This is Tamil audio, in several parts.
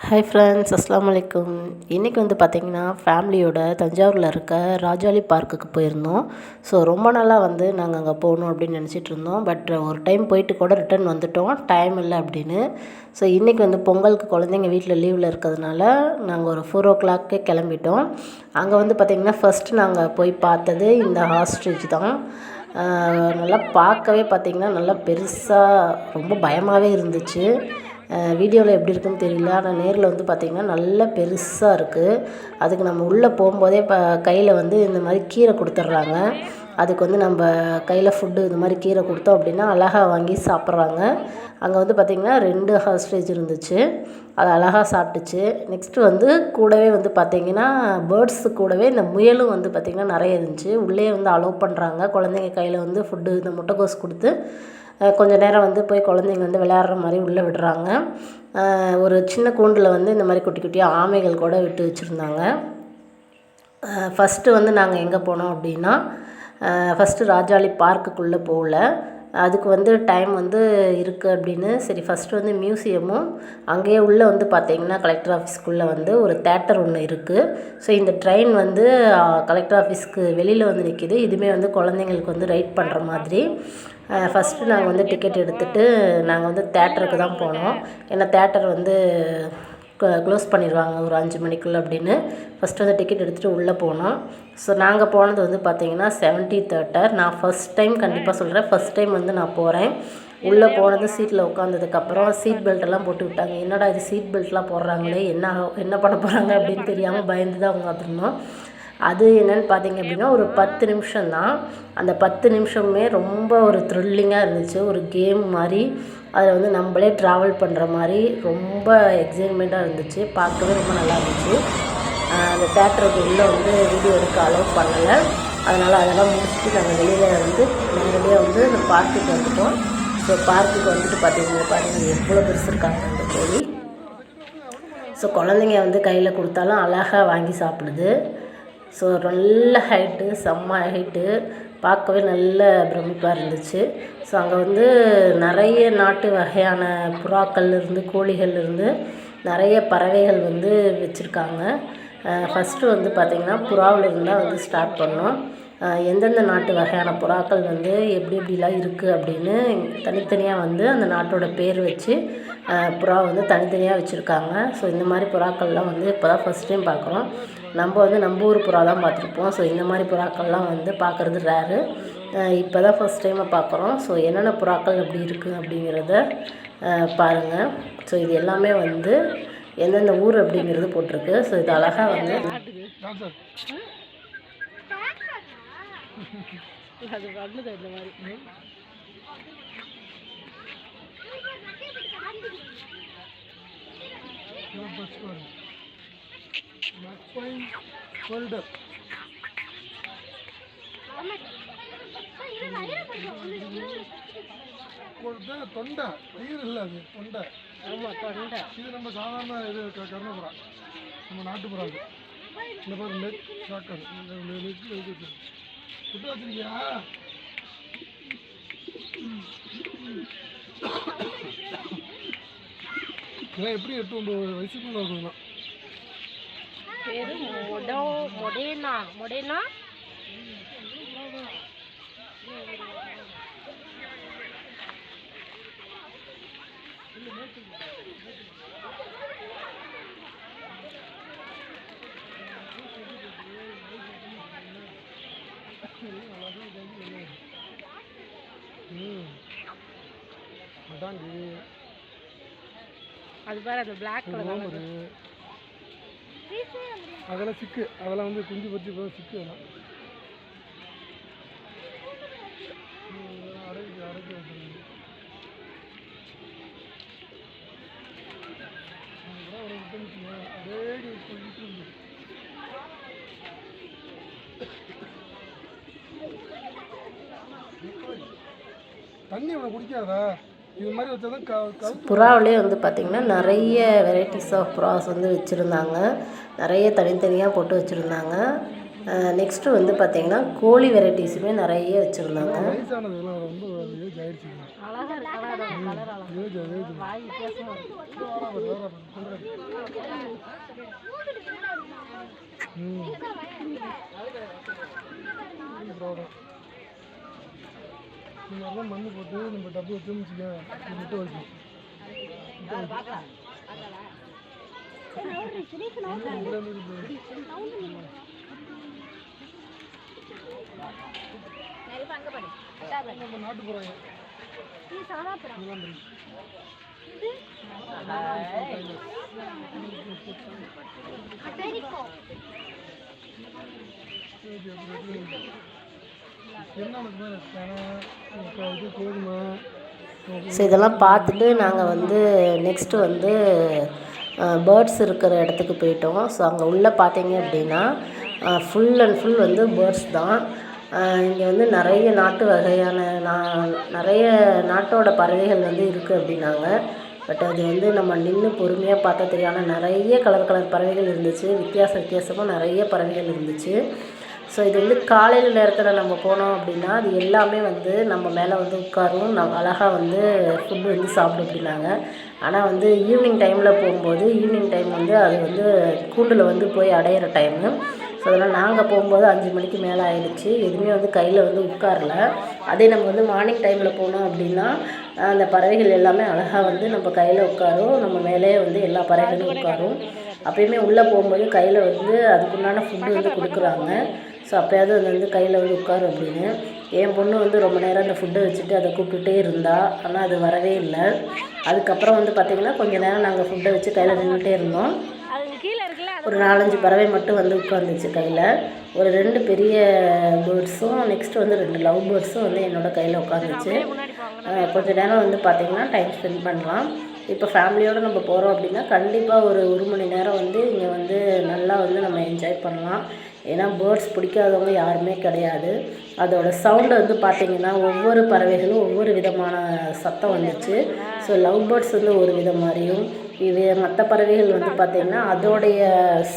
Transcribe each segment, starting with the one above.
ஹாய் ஃப்ரெண்ட்ஸ், அஸ்ஸலாமு அலைக்கும். இன்றைக்கி வந்து பார்த்திங்கன்னா ஃபேமிலியோட தஞ்சாவூரில் இருக்க ராஜாளி பார்க்குக்கு போயிருந்தோம். ஸோ ரொம்ப நாளாக வந்து நாங்கள் அங்கே போகணும் அப்படின்னு நினச்சிட்டு இருந்தோம். பட் ஒரு டைம் போயிட்டு கூட ரிட்டர்ன் வந்துவிட்டோம், டைம் இல்லை அப்படின்னு. ஸோ இன்றைக்கி வந்து பொங்கலுக்கு குழந்தைங்க வீட்டில் லீவில் இருக்கிறதுனால நாங்கள் ஒரு 4 o'clock கிளம்பிட்டோம். அங்கே வந்து பார்த்திங்கன்னா ஃபஸ்ட்டு நாங்கள் போய் பார்த்தது இந்த ஆஸ்ட்ரிச் தான். நல்லா பார்க்கவே பார்த்திங்கன்னா நல்லா பெருசாக ரொம்ப பயமாகவே இருந்துச்சு. வீடியோவில் எப்படி இருக்குன்னு தெரியல, ஆனால் நேரில் வந்து பார்த்திங்கன்னா நல்ல பெருசாக இருக்குது. அதுக்கு நம்ம உள்ளே போகும்போதே கையில் வந்து இந்த மாதிரி கீரை கொடுத்துட்றாங்க. அதுக்கு வந்து நம்ம கையில் ஃபுட்டு இந்த மாதிரி கீரை கொடுத்தோம் அப்படின்னா அழகாக வாங்கி சாப்பிட்றாங்க. அங்கே வந்து பார்த்திங்கன்னா 2 ஹாஸ்டேஜ் இருந்துச்சு, அது அழகாக சாப்பிட்டுச்சு. நெக்ஸ்ட்டு வந்து கூடவே வந்து பார்த்திங்கன்னா பேர்ட்ஸு கூடவே இந்த முயலும் வந்து பார்த்திங்கன்னா நிறைய இருந்துச்சு. உள்ளே வந்து அலோவ் பண்ணுறாங்க. குழந்தைங்க கையில் வந்து ஃபுட்டு இந்த முட்டைக்கோஸ் கொடுத்து கொஞ்சம் நேரம் வந்து போய் குழந்தைங்க வந்து விளையாடுற மாதிரி உள்ளே விடுறாங்க. ஒரு சின்ன கூண்டில் வந்து இந்த மாதிரி குட்டி குட்டியாக ஆமைகள் கூட விட்டு வச்சுருந்தாங்க. ஃபஸ்ட்டு வந்து நாங்கள் எங்கே போனோம் அப்படின்னா, ஃபஸ்ட்டு ராஜாளி பார்க்குக்குள்ளே போகல. அதுக்கு வந்து டைம் வந்து இருக்குது அப்படின்னு சரி ஃபஸ்ட்டு வந்து மியூசியமும் அங்கேயே உள்ளே வந்து பார்த்திங்கன்னா கலெக்டர் ஆஃபீஸ்க்குள்ளே வந்து ஒரு தேட்டர் ஒன்று இருக்குது. ஸோ இந்த ட்ரெயின் வந்து கலெக்டர் ஆஃபீஸ்க்கு வெளியில் வந்து நிற்கிது. இதுவுமே வந்து குழந்தைங்களுக்கு வந்து ரைட் பண்ணுற மாதிரி. ஃபஸ்ட்டு நாங்கள் வந்து டிக்கெட் எடுத்துகிட்டு நாங்கள் வந்து தேட்டருக்கு தான் போனோம். ஏன்னா தேட்டர் வந்து க்ளோஸ் பண்ணிடுவாங்க ஒரு 5 மணிக்குள்ளே அப்படின்னு. ஃபஸ்ட்டு வந்து டிக்கெட் எடுத்துகிட்டு உள்ளே போனோம். ஸோ நாங்கள் போனது வந்து பார்த்திங்கன்னா 70 தேட்டர். நான் ஃபஸ்ட் டைம் கண்டிப்பாக சொல்கிறேன், ஃபஸ்ட் டைம் வந்து நான் போகிறேன். உள்ளே போனது சீட்டில் உட்காந்ததுக்கப்புறம் சீட் பெல்ட்டெல்லாம் போட்டு விட்டாங்க. என்னடா இது சீட் பெல்ட்லாம் போடுறாங்களே, என்ன பண்ண போகிறாங்க அப்படின்னு தெரியாமல் பயந்து தான் உட்காந்துருந்தோம். அது என்னென்னு பார்த்திங்க அப்படின்னா ஒரு 10 நிமிஷம் தான். அந்த 10 நிமிஷமுமே ரொம்ப ஒரு த்ரில்லிங்காக இருந்துச்சு. ஒரு கேம் மாதிரி அதில் வந்து நம்மளே ட்ராவல் பண்ணுற மாதிரி ரொம்ப எக்ஸைட்மெண்ட்டாக இருந்துச்சு. பார்க்கவே ரொம்ப நல்லா இருந்துச்சு. அந்த தேட்டருக்கு உள்ளே வந்து வீடியோ எடுக்க அலோவ் பண்ணலை. அதனால் அதெல்லாம் முடிச்சுட்டு நாங்கள் வெளியில் வந்து நேரடியாக வந்து இந்த பார்க்குக்கு வந்துட்டோம். ஸோ பார்க்குக்கு வந்துட்டு பாருங்கள் எவ்வளோ பெருசு இருக்காங்க அந்த கோழி. ஸோ குழந்தைங்க வந்து கையில் கொடுத்தாலும் அழகாக வாங்கி சாப்பிடுது. ஸோ நல்ல ஹைட்டு, செம்ம ஹைட்டு, பார்க்கவே நல்ல பிரமிப்பாக இருந்துச்சு. ஸோ அங்கே வந்து நிறைய நாட்டு வகையான புறாக்கள்லேருந்து கோழிகள்லேருந்து நிறைய பறவைகள் வந்து வச்சுருக்காங்க. ஃபஸ்ட்டு வந்து பார்த்திங்கன்னா புறாவிலிருந்து தான் வந்து ஸ்டார்ட் பண்ணோம். எந்தெந்த நாட்டு வகையான புறாக்கள் வந்து எப்படிலாம் இருக்குது அப்படின்னு தனித்தனியாக வந்து அந்த நாட்டோட பேர் வச்சு புறா வந்து தனித்தனியாக வச்சுருக்காங்க. ஸோ இந்த மாதிரி புறாக்கள்லாம் வந்து இப்போ தான் ஃபஸ்ட் டைம் பார்க்குறோம். நம்ம வந்து நம்ம ஊர் புறா தான் பார்த்துருப்போம். ஸோ இந்த மாதிரி புறாக்கள்லாம் வந்து பார்க்குறது ரேரு. இப்போ தான் ஃபஸ்ட் டைமாக பார்க்குறோம். ஸோ என்னென்ன புறாக்கள் எப்படி இருக்குது அப்படிங்கிறத பாருங்கள். ஸோ இது எல்லாமே வந்து எந்தெந்த ஊர் அப்படிங்கிறது போட்டிருக்கு. ஸோ இது அழகாக வந்து அது பண்ணுது இந்த மாதிரி. தொண்டை நீர் இல்லை, அது தொண்டை. ஆமாம், தொண்டை. இது நம்ம சாதாரண இது கருணப்புறா, நம்ம நாட்டுப்புறா. இந்த மாதிரி நெட் சாக்கர் விட்டு வச்சிருக்கியா? இதெல்லாம் எப்படி 8-9 வயசுக்குள்ள இருக்குதுலாம். மொடேனா அது பாரு, அந்த பிளாக் கலர் அதெல்லாம் சிக்கு, அதெல்லாம் வந்து குஞ்சு பற்றி போய் சிக்கு. அதெல்லாம் அரைக்கி வச்சுருங்க. தண்ணி அவனை குடிக்காதா? இது மாதிரி வச்சாதான். புறாவிலே வந்து பார்த்திங்கன்னா நிறைய வெரைட்டிஸ் ஆஃப் புறாஸ் வந்து வச்சுருந்தாங்க. நிறைய தனித்தனியாக போட்டு வச்சுருந்தாங்க. நெக்ஸ்ட்டு வந்து பார்த்திங்கன்னா கோழி வெரைட்டிஸுமே நிறைய வச்சுருந்தாங்க. வயசானதுலாம் ரொம்ப ஏஜ் ஆயிடுச்சு. வாய் வித்தியாசமாக மண்ணு போட்டு நம்ம டப்பு வச்சு முட்டை வைக்கும் நாட்டுப்புறாங்க ஸோ இதெல்லாம் பார்த்துட்டு நாங்கள் வந்து நெக்ஸ்ட்டு வந்து பேர்ட்ஸ் இருக்கிற இடத்துக்கு போயிட்டோம். ஸோ அங்கே உள்ளே பார்த்தீங்க அப்படின்னா ஃபுல் அண்ட் ஃபுல் வந்து பேர்ட்ஸ் தான். இங்கே வந்து நிறைய நாட்டு வகையான நிறைய நாட்டோட பறவைகள் வந்து இருக்குது அப்படின்னாங்க. பட் அது வந்து நம்ம நின்று பொறுமையாக பார்த்தா தெரியாமல் நிறைய கலர் பறவைகள் இருந்துச்சு. வித்தியாசமாக நிறைய பறவைகள் இருந்துச்சு. ஸோ இது வந்து காலையில் நேரத்தில் நம்ம போனோம் அப்படின்னா அது எல்லாமே வந்து நம்ம மேலே வந்து உட்காரும், அழகாக வந்து ஃபுட்டு வந்து சாப்பிடும் அப்படின்னாங்க. ஆனால் வந்து ஈவினிங் டைமில் போகும்போது ஈவினிங் டைம் வந்து அது வந்து கூண்டில் வந்து போய் அடையிற டைமு. ஸோ அதனால் நாங்கள் போகும்போது 5 மணிக்கு மேலே ஆயிடுச்சு. எதுவுமே வந்து கையில் வந்து உட்காரல. அதே நம்ம வந்து மார்னிங் டைமில் போனோம் அப்படின்னா அந்த பறவைகள் எல்லாமே அழகாக வந்து நம்ம கையில் உட்காரும், நம்ம மேலே வந்து எல்லா பறவைகளும் உட்காரும். அப்போயுமே உள்ளே போகும்போது கையில் வந்து அதுக்குண்டான ஃபுட்டு வந்து கொடுக்குறாங்க. ஸோ அப்போயாவது அது வந்து கையில் வந்து உட்காரும் அப்படின்னு. என் பொண்ணு வந்து ரொம்ப நேரம் அந்த ஃபுட்டை வச்சுட்டு அதை கூப்பிட்டுட்டே இருந்தா. ஆனால் அது வரவே இல்லை. அதுக்கப்புறம் வந்து பார்த்திங்கன்னா கொஞ்சம் நேரம் நாங்கள் ஃபுட்டை வச்சு கையில் நின்றுட்டே இருந்தோம். ஒரு 4-5 பறவை மட்டும் வந்து உட்காந்துச்சு கையில். ஒரு 2 பெரிய பேர்ட்ஸும் நெக்ஸ்ட்டு வந்து 2 லவ் பேர்ட்ஸும் வந்து என்னோடய கையில் உட்காந்துச்சு. கொஞ்சம் நேரம் வந்து பார்த்திங்கன்னா டைம் ஸ்பெண்ட் பண்ணலாம். இப்போ ஃபேமிலியோடு நம்ம போகிறோம் அப்படின்னா கண்டிப்பாக ஒரு 1 மணி நேரம் வந்து இங்கே வந்து நல்லா வந்து நம்ம என்ஜாய் பண்ணலாம். ஏன்னா பேர்ட்ஸ் பிடிக்காதவங்க யாருமே கிடையாது. அதோட சவுண்டு வந்து பார்த்திங்கன்னா ஒவ்வொரு பறவைகளும் ஒவ்வொரு விதமான சத்தம் வந்துச்சு. ஸோ லவ் பேர்ட்ஸ் வந்து ஒரு விதம் மாதிரியும் மற்ற பறவைகள் வந்து பார்த்திங்கன்னா அதோடைய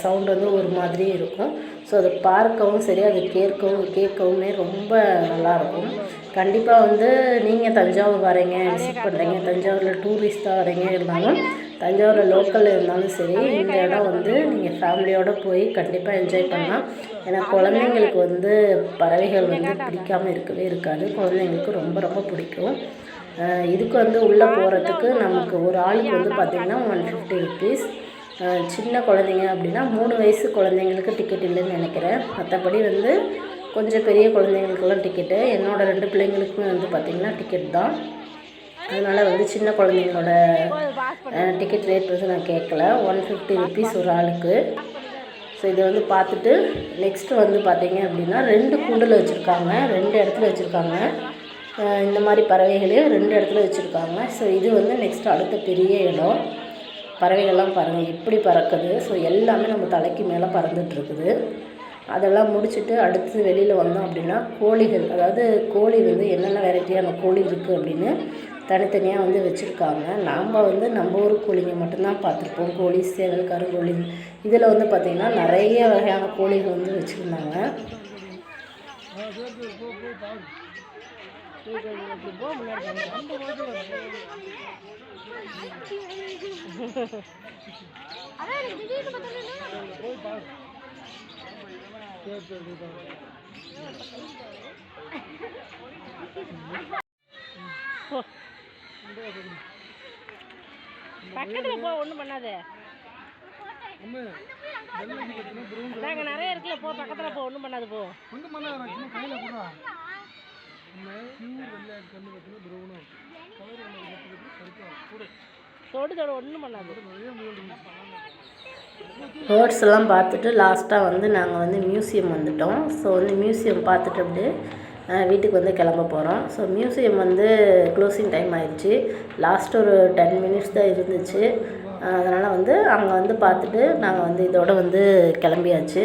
சவுண்ட் வந்து ஒரு மாதிரி இருக்கும். ஸோ அதை பார்க்கவும் சரி அது கேட்கவுமே ரொம்ப நல்லாயிருக்கும். கண்டிப்பாக வந்து நீங்கள் தஞ்சாவூர் வரீங்க, விசிட் பண்ணுறீங்க, தஞ்சாவூரில் டூரிஸ்ட்டாக வரீங்க இருந்தாலும் தஞ்சாவூரில் லோக்கலில் இருந்தாலும் சரி இந்த இடம் வந்து நீங்கள் ஃபேமிலியோடு போய் கண்டிப்பாக என்ஜாய் பண்ணலாம். ஏன்னா குழந்தைங்களுக்கு வந்து பறவைகள் வந்து பிடிக்காமல் இருக்கவே இருக்காது. குழந்தைங்களுக்கு ரொம்ப ரொம்ப பிடிக்கும். இதுக்கு வந்து உள்ளே போகிறதுக்கு நமக்கு ஒரு ஆளுக்கு வந்து பார்த்திங்கன்னா 150 ருபீஸ். சின்ன குழந்தைங்க அப்படின்னா 3 வயசு குழந்தைங்களுக்கு டிக்கெட் இல்லைன்னு நினைக்கிறேன். மற்றபடி வந்து கொஞ்சம் பெரிய குழந்தைங்களுக்கெல்லாம் டிக்கெட்டு. என்னோடய 2 பிள்ளைங்களுக்குமே வந்து பார்த்திங்கன்னா டிக்கெட் தான். அதனால் வந்து சின்ன குழந்தைங்களோட டிக்கெட் ரேட் வந்து நான் கேட்கல. 150 ருபீஸ் ஒரு ஆளுக்கு. ஸோ இதை வந்து பார்த்துட்டு நெக்ஸ்ட்டு வந்து பார்த்திங்க அப்படின்னா 2 கூண்டில் வச்சுருக்காங்க, 2 இடத்துல வச்சுருக்காங்க. இந்த மாதிரி பறவைகளையும் 2 இடத்துல வச்சுருக்காங்க. ஸோ இது வந்து நெக்ஸ்ட் அடுத்த பெரிய இடம். பறவைகள்லாம் பாருங்கள் எப்படி பறக்குது. ஸோ எல்லாமே நம்ம தலைக்கு மேலே பறந்துட்டுருக்குது. அதெல்லாம் முடிச்சுட்டு அடுத்து வெளியில் வந்தோம் அப்படின்னா கோழிகள், அதாவது கோழி வந்து என்னென்ன வெரைட்டியான கோழி இருக்குது அப்படின்னு தனித்தனியாக வந்து வச்சுருக்காங்க. நாம் வந்து நம்ம ஊர் கோழிங்க மட்டும்தான் பார்த்துருப்போம். கோழி, சேவல், கருங்கோழி. இதில் வந்து பார்த்திங்கன்னா நிறைய வகையான கோழிகள் வந்து வச்சுருந்தாங்க. பக்கத்துல போ, ஒண்ணும் பண்ணாது. நாங்க நிறைய இருக்குல்ல, போ பக்கத்துல போ, ஒண்ணும் பண்ணாது. போ தொடு ஒன்றும் பண்ணாது. பேர்ட்ஸ் எல்லாம் பார்த்துட்டு லாஸ்ட்டாக வந்து நாங்கள் வந்து மியூசியம் வந்துட்டோம். ஸோ வந்து மியூசியம் பார்த்துட்டு அப்படியே வீட்டுக்கு வந்து கிளம்ப போகிறோம். ஸோ மியூசியம் வந்து க்ளோசிங் டைம் ஆயிடுச்சு. லாஸ்ட் ஒரு 10 மினிட்ஸ் தான் இருந்துச்சு. அதனால் வந்து அங்கே வந்து பார்த்துட்டு நாங்கள் வந்து இதோட வந்து கிளம்பியாச்சு.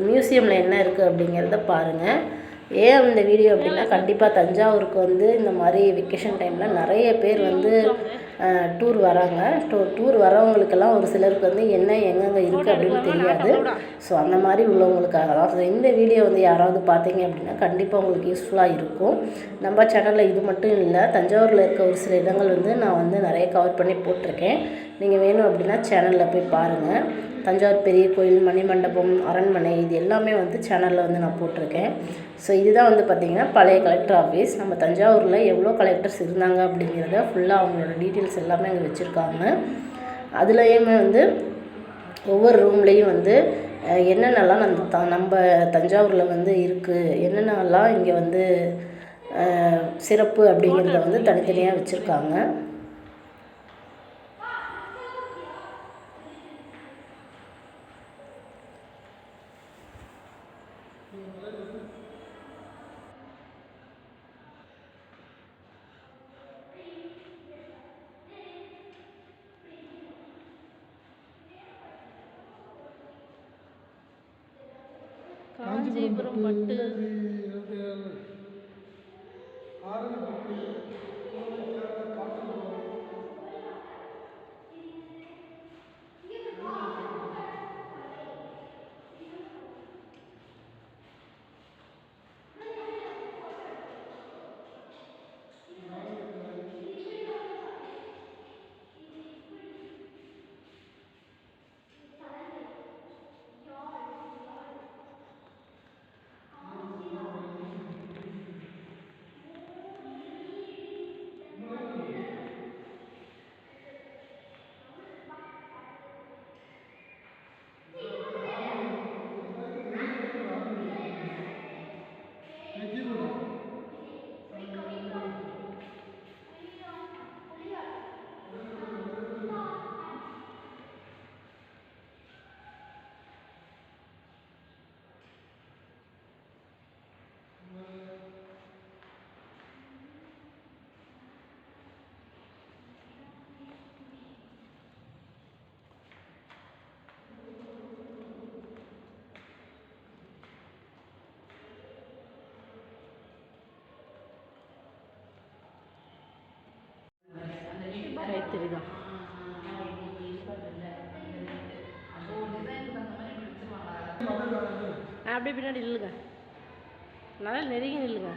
மியூசியமில் என்ன இருக்குது அப்படிங்கிறத பாருங்கள். ஏன் இந்த வீடியோ அப்படின்னா, கண்டிப்பாக தஞ்சாவூருக்கு வந்து இந்த மாதிரி வெக்கேஷன் டைமில் நிறைய பேர் வந்து டூர் வராங்க. டூர் வரவங்களுக்கெல்லாம் ஒரு சிலருக்கு வந்து என்ன எங்கெங்கே இருக்குது அப்படின்னு தெரியாது. ஸோ அந்த மாதிரி உள்ளவங்களுக்காக தான். ஸோ இந்த வீடியோ வந்து யாராவது பார்த்தீங்க அப்படின்னா கண்டிப்பாக உங்களுக்கு யூஸ்ஃபுல்லாக இருக்கும். நம்ம சேனலில் இது மட்டும் இல்லை, தஞ்சாவூரில் இருக்க ஒரு சில இடங்கள் வந்து நான் வந்து நிறைய கவர் பண்ணி போட்டிருக்கேன். நீங்கள் வேணும் அப்படின்னா சேனலில் போய் பாருங்கள். தஞ்சாவூர் பெரிய கோயில், மணிமண்டபம், அரண்மனை, இது எல்லாமே வந்து சேனலில் வந்து நான் போட்டிருக்கேன். ஸோ இதுதான் வந்து பார்த்திங்கன்னா பழைய கலெக்டர் ஆஃபீஸ். நம்ம தஞ்சாவூரில் எவ்வளோ கலெக்டர்ஸ் இருந்தாங்க அப்படிங்கிறத ஃபுல்லாக அவங்களோட டீட்டெயில்ஸ் எல்லாமே அங்கே வச்சுருக்காங்க. அதுலேயுமே வந்து ஒவ்வொரு ரூம்லேயும் வந்து என்னென்னலாம் நம்ம தஞ்சாவூரில் வந்து இருக்குது, என்னென்னலாம் இங்கே வந்து சிறப்பு அப்படிங்கிறத வந்து தனித்தனியாக வச்சுருக்காங்க. காஞ்சிபுரம் பட்டு கைத்தறி தான். அப்படியே பின்னாடி நில்லுங்க, நல்லா நெருங்கி நில்லுங்க.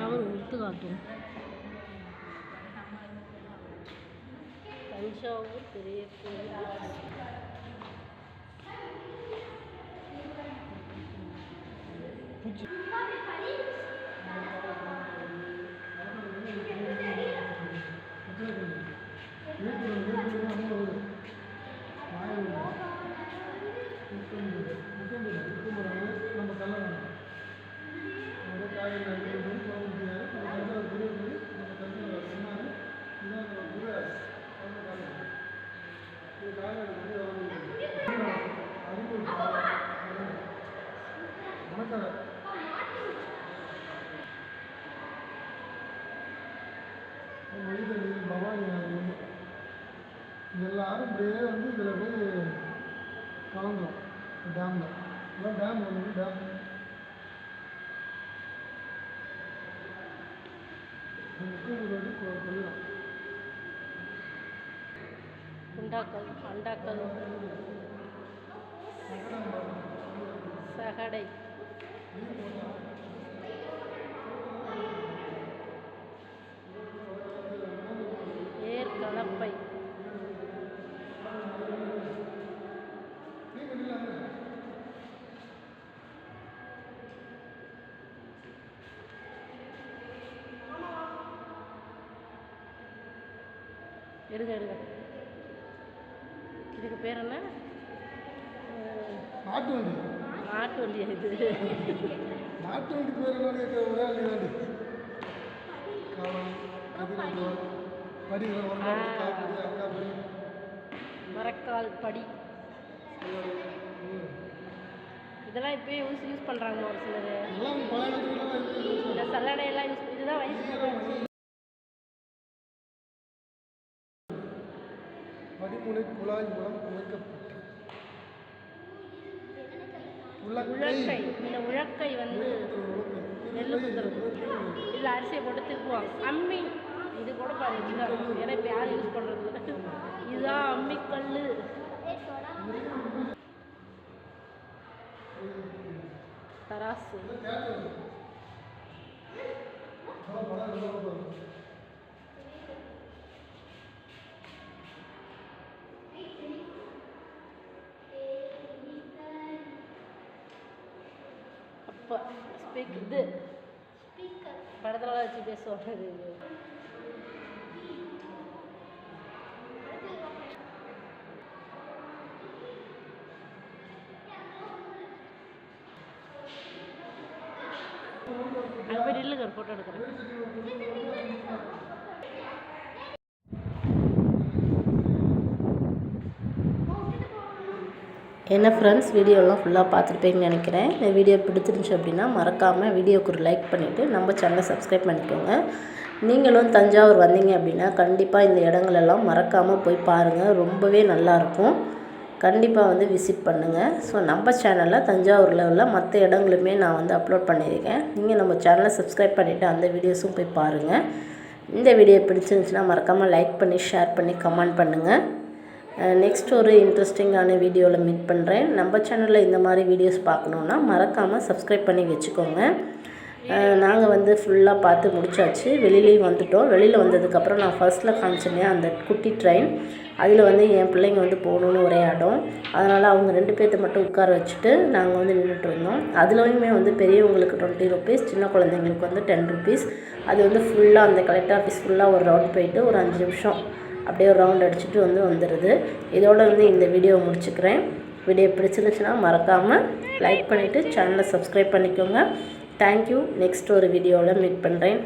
அவர் உடுத்து காட்டும். தஞ்சாவூர் பெரிய கோயில் பவானி எல்லாரும் இப்படியே வந்து இதில் போய் கலந்துரும் டேமில். எல்லாம் டேம் வந்து டேம் முக்கியம் கொள்ளலாம். குண்டாக்கல், அண்டாக்கல், சகடை, ஏற்கலப்பை, எடுங்க எடுங்க. இதுக்கு பேர் என்ன? நாட்டு வண்டி. நாட்டு வண்டியா இது? நாட்டு வண்டி பேர் என்னன்னு கேட்க ஒரே வண்டி. காளான் கதிரவன் படிகளை வரலாறு காப்பி அங்காப்பி மரக்கால் படி இதெல்லாம் இப்போயே யூஸ் பண்ணுறாங்க ஒரு சிலர். எல்லாம் பழைய காலத்துலலாம் இருக்குது. இந்த சல்லடையெல்லாம் இதுதான் வயசு. படிமுனை குழாய் மூலம் அமைக்கப்பட்ட உழக்கை. இந்த உழக்கை வந்து நெல் குத்துறது இல்லை அரிசியை போட்டு திருப்புவாங்க. அம்மி இது கூட பாரு இதுதான். ஏன்னா இப்போ யாரும் யூஸ் பண்ணுறது இல்லை. இதுதான் அம்மிக்கல். தராசு. அப்போ இது படத்துல வச்சு பேசுவாங்க. இது அது போய் நில்லுங்க ஒரு ஃபோட்டோ எடுக்கிறேன். என்ன ஃப்ரெண்ட்ஸ், வீடியோலாம் ஃபுல்லாக பார்த்துருப்பீங்கன்னு நினைக்கிறேன். இந்த வீடியோ பிடிச்சிருந்துச்சு அப்படின்னா மறக்காமல் வீடியோக்கு ஒரு லைக் பண்ணிவிட்டு நம்ம சேனலை சப்ஸ்கிரைப் பண்ணிக்கோங்க. நீங்களும் தஞ்சாவூர் வந்தீங்க அப்படின்னா கண்டிப்பாக இந்த இடங்களெல்லாம் மறக்காமல் போய் பாருங்கள். ரொம்பவே நல்லாயிருக்கும். கண்டிப்பாக வந்து விசிட் பண்ணுங்கள். ஸோ நம்ம சேனலில் தஞ்சாவூரில் உள்ள மற்ற இடங்களுமே நான் வந்து அப்லோட் பண்ணியிருக்கேன். நீங்கள் நம்ம சேனலை சப்ஸ்கிரைப் பண்ணிவிட்டு அந்த வீடியோஸும் போய் பாருங்கள். இந்த வீடியோ பிடிச்சிருந்துச்சுன்னா மறக்காமல் லைக் பண்ணி ஷேர் பண்ணி கமெண்ட் பண்ணுங்கள். நெக்ஸ்ட் ஒரு இன்ட்ரெஸ்டிங்கான வீடியோவில் மீட் பண்ணுறேன். நம்ம சேனலில் இந்த மாதிரி வீடியோஸ் பார்க்கணுன்னா மறக்காமல் சப்ஸ்கிரைப் பண்ணி வச்சுக்கோங்க. நாங்கள் வந்து ஃபுல்லாக பார்த்து முடிச்சாச்சு. வெளியிலையும் வந்துட்டோம். வெளியில் வந்ததுக்கப்புறம் நான் ஃபர்ஸ்ட்டில் காமிச்சேனே அந்த குட்டி ட்ரெயின், அதில் வந்து என் பிள்ளைங்க வந்து போகணுன்னு ஒரே இடம். அதனால் அவங்க 2 பேர்த்த மட்டும் உட்கார வச்சுட்டு நாங்கள் வந்து நின்றுட்டு இருந்தோம். அதுலேயுமே வந்து பெரியவங்களுக்கு 20 rupees, சின்ன குழந்தைங்களுக்கு வந்து 10 rupees. அது வந்து ஃபுல்லாக அந்த கலெக்டர் ஆஃபீஸ் ஃபுல்லாக ஒரு ரவுண்ட் போயிட்டு ஒரு 5 நிமிஷம் அப்படியே ஒரு ரவுண்ட் அடிச்சுட்டு வந்துடுது. இதோட வந்து இந்த வீடியோவை முடிச்சுக்கிறேன். வீடியோ பிடிச்சிருந்துச்சுன்னா மறக்காமல் லைக் பண்ணிவிட்டு சேனலை சப்ஸ்கிரைப் பண்ணிக்கோங்க. தேங்க்யூ. நெக்ஸ்ட் ஒரு வீடியோவில் மீட் பண்ணுறேன்.